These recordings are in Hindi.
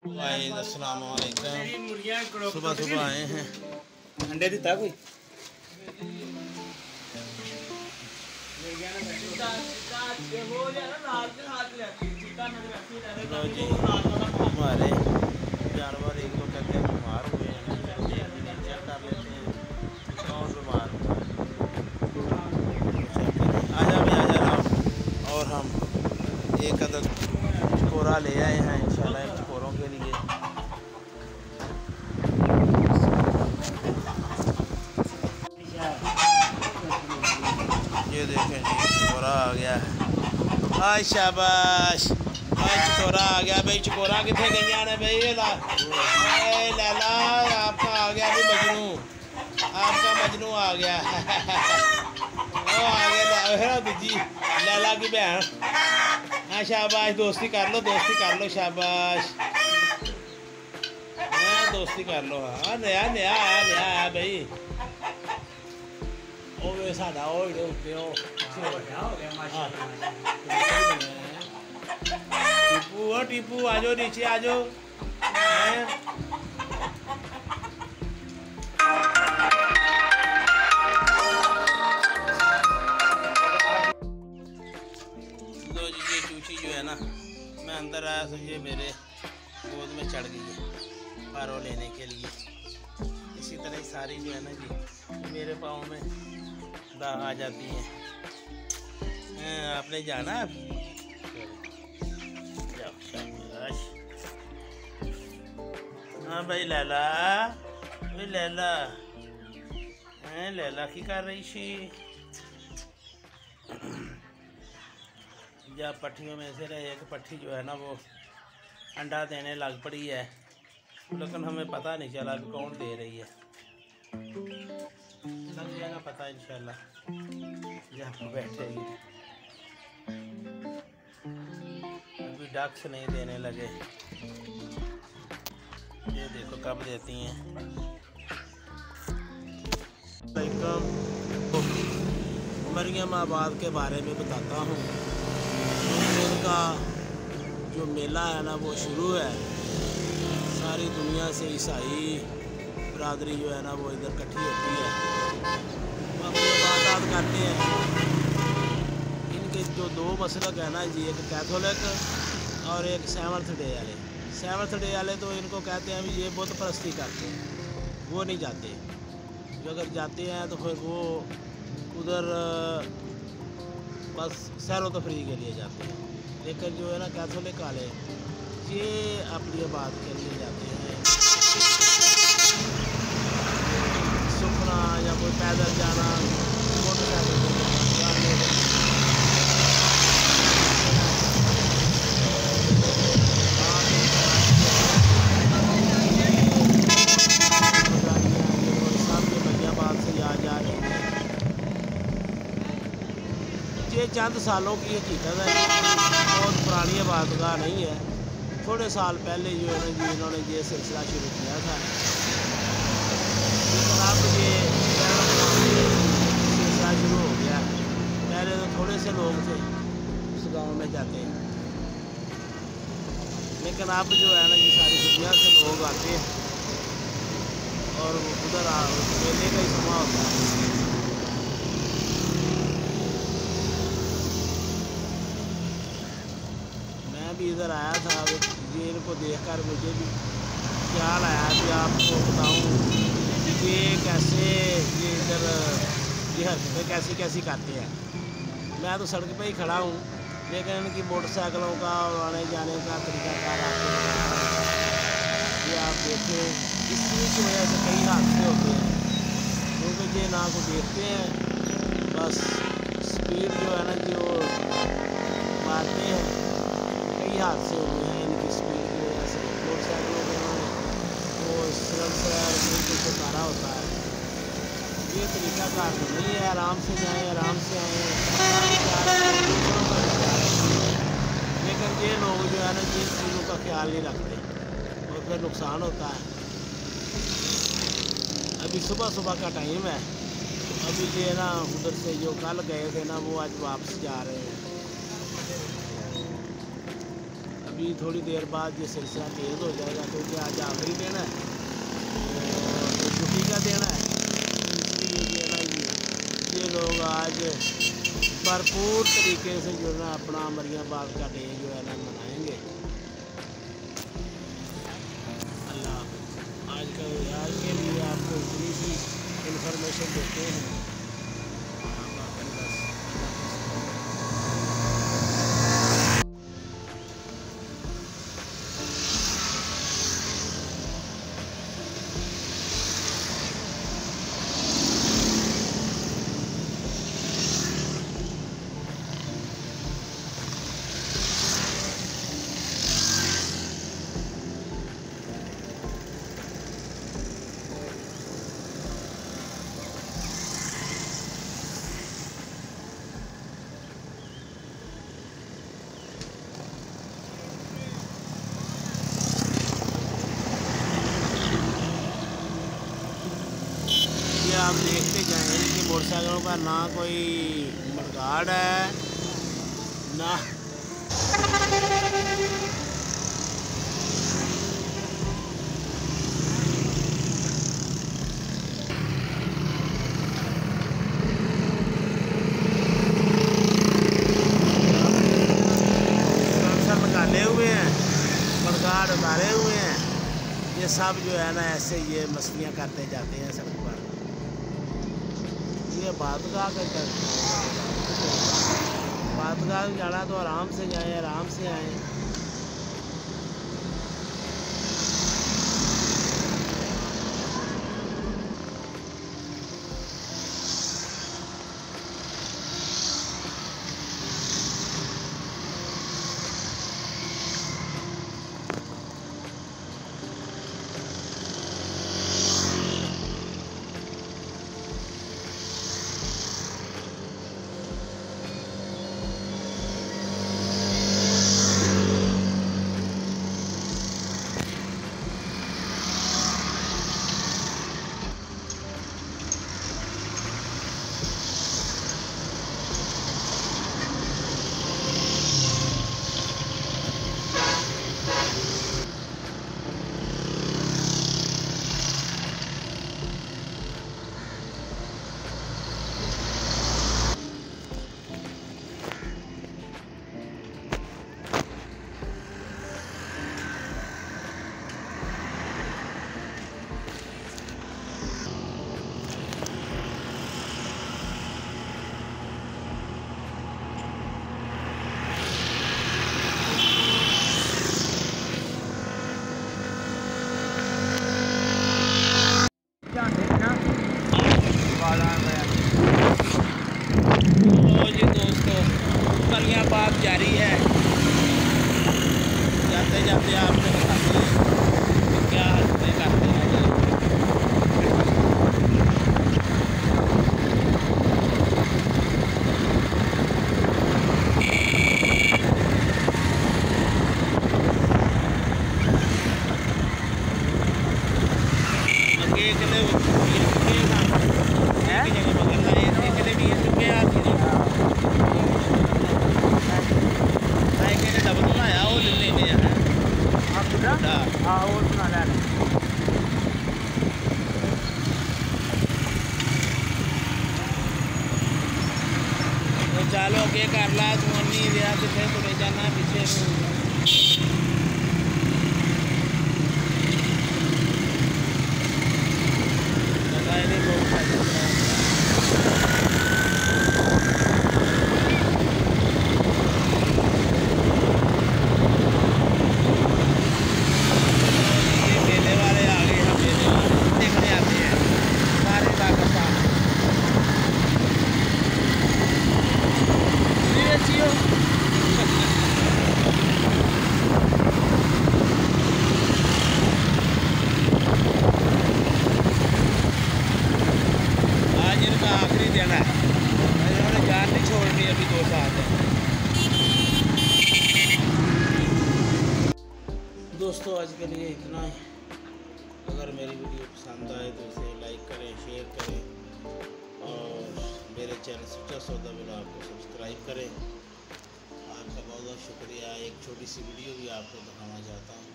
अस्सलाम वालेकुम। सुबह सुबह आए हैं। अंडे दिता कोई लो जी, हमारे जानवर एक दो कहते हैं बीमार हुए हैं, चेक कर लेते हैं कौन बीमार हुआ है। आजा भी आजा राम। और हम एक अदद चकोरा ले आए हैं इंशाल्लाह इन चकोरों के लिए। ये देखें जी, चकोरा आ गया है। हाय शाबाश, हाय चकोरा आ गया भाई। चकोरा कितने गई ने भाई? लैला आपका आ गया भाई मजनू, आपका मजनू आ गया। वो आ गया दूजी लैला की बहन। हाँ शाबाश, दोस्ती कर लो, दोस्ती कर लो, शाबाश। हाँ दोस्ती कर लो। हाँ नया नया आया, नया आया भाई। ओ वे साडा ओ इधर उत्ते ओ टीपू, ओ टीपू आ जाओ नीचे आ जाओ। लो जी, ये चूची जो है ना, मैं अंदर आया तो ये मेरे गोद में चढ़ गई है पारो लेने के लिए। इसी तरह सारी जो है ना जी मेरे पाँव में दाग आ जाती है। आपने जाना है? हाँ भाई लैला, भाई लैला, लैला की कर रही थी जब पट्टियों में से रहे। एक पट्टी जो है ना वो अंडा देने लग पड़ी है, लेकिन हमें पता नहीं चला कि कौन दे रही है। लग जाएगा पता इंशाल्लाह जब बैठेगी। अभी डक्स नहीं देने लगे, ये देखो कब देती हैं। मरियम आबाद के बारे में बताता हूँ। इनका जो मेला है ना वो शुरू है। सारी दुनिया से ईसाई बरादरी जो है ना वो इधर इकट्ठी होती है, अपनी इबादत करते हैं। इनके जो दो मसलक है ना जी, एक कैथोलिक और एक सेवंथ डे वाले। सेवंथ डे वाले तो इनको कहते हैं ये बुत परस्ती करते हैं, वो नहीं जाते। जो अगर जाते हैं तो फिर वो उधर बस सैर तफरीह के लिए जाते हैं। लेकिन जो है ना कैथोलिक वाले ये अपनी बात के लिए जाते हैं। सुखना या कोई पैदल जाना, मोटरसाइकिल पर जाना, ये चंद सालों की हकीकत है, बहुत पुरानी आबादगाह नहीं है। थोड़े साल पहले जो है ना जी इन्होंने ये सिलसिला शुरू किया था। अब ये सिलसिला शुरू हो गया। पहले तो थोड़े से लोग थे उस गांव में जाते हैं, लेकिन अब जो है ना जी सारी दुनिया से लोग आते हैं और उधर मेले का ही समा होता है। इधर आया था, ये इनको देखकर मुझे भी ख्याल आया कि आपको बताऊं कि ये कैसे ये इधर ये हरकतें कैसी कैसी करते हैं। मैं तो सड़क पे ही खड़ा हूँ, लेकिन इनकी मोटरसाइकिलों का और आने जाने का तरीकाकार आपको ये आप देखें। इसी की वजह से कई हादसे होते हैं, क्योंकि ये ना को देखते हैं, बस स्पीड जो है ना जी वो मारते हैं। कई हादसे हुए हैं इनकी स्पीड की वजह से। मोटरसाइकिलों में वो बिल्कुल सुधारा होता है। ये तरीकाकार तो नहीं है, आराम से जाएं, आराम से आएँ। लेकिन ये लोग जो है ना जिन चीज़ों का ख्याल नहीं रखते और फिर नुकसान होता है। अभी सुबह सुबह का टाइम है, अभी ये ना उधर से जो कल गए थे ना वो आज वापस जा रहे हैं। अभी थोड़ी देर बाद ये सिलसिला तेज़ हो जाएगा, क्योंकि आज आखिरी दिन है और छुट्टी का दिन है, इसलिए जो है ना ये लोग आज भरपूर तरीके से जो है ना अपना मरियम बाग का डे जो है ना मनाएंगे। अल्लाह आज के लिए आपको इतनी सी इंफॉर्मेशन देते हैं। आप देखते जाएं कि मोटरसाइकिलों का ना कोई मडगार्ड है ना निकाले हुए हैं, मडगार्ड उतारे हुए हैं। ये सब जो है ना ऐसे ये मस्तियाँ करते जाते हैं सड़क पर। ये बादगाह का बादगाह जाना तो आराम से जाएं, आराम से आएँ। बात जारी है, जाते जाते आपको बताते हैं क्या हरकतें करते हैं ये। अगे कले चलो अगे कर ला तू अन्नी दिया कितने तुरे जाना पीछे दोस्तों आज के लिए इतना ही। अगर मेरी वीडियो पसंद आए तो इसे लाइक करें, शेयर करें और मेरे चैनल सुचा सौदा ब्लॉग को सब्सक्राइब करें। आपका बहुत बहुत शुक्रिया। एक छोटी सी वीडियो भी आपको दिखाना चाहता हूँ,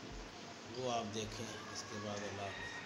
वो आप देखें। इसके बाद अल्लाह हाफ़िज़।